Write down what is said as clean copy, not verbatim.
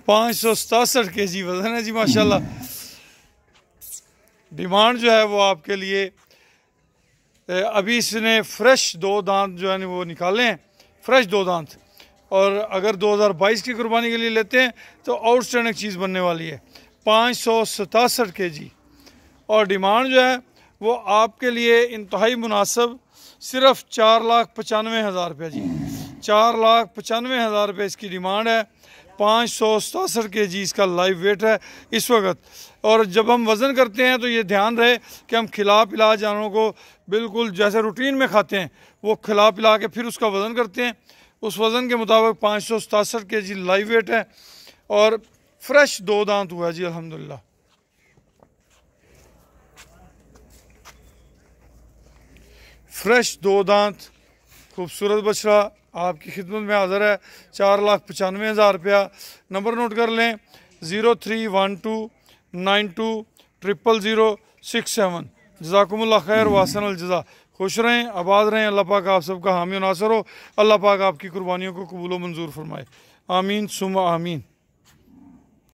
567 kg वजन है जी माशाल्लाह। डिमांड जो है वो आपके लिए, अभी इसने फ्रेश 2 दांत जो है वो निकाले हैं, फ्रेश 2 दांत, और अगर 2022 की कुर्बानी के लिए लेते हैं तो आउटस्टैंडिंग चीज़ बनने वाली है। 567 kg और डिमांड जो है वो आपके लिए इंतहाई मुनासिब, सिर्फ 4,95,000 रुपये जी। 4,95,000 रुपये इसकी डिमांड है। 567 kg इसका लाइव वेट है इस वक्त। और जब हम वज़न करते हैं तो ये ध्यान रहे कि हम खिला पिला जानवरों को बिल्कुल जैसे रूटीन में खाते हैं वो खिला पिला के फिर उसका वज़न करते हैं। उस वज़न के मुताबिक 567 kg लाइव वेट है और फ्रेश 2 दांत हुआ है जी अल्हम्दुलिल्लाह। फ्रेश 2 दांत खूबसूरत बछड़ा आपकी खिदमत में हाज़िर है। 4,95,000 रुपया। नंबर नोट कर लें 031292000067। जज़ाकुमुल्लाह खैर वासन अल जज़ा। खुश रहें, आबाद रहें। अल्लाह पाक आप सबका हामी और नासर हो। अल्लाह पाक आपकी कुर्बानियों को कबूल व मंजूर फरमाए। आमीन सुम्मा आमीन।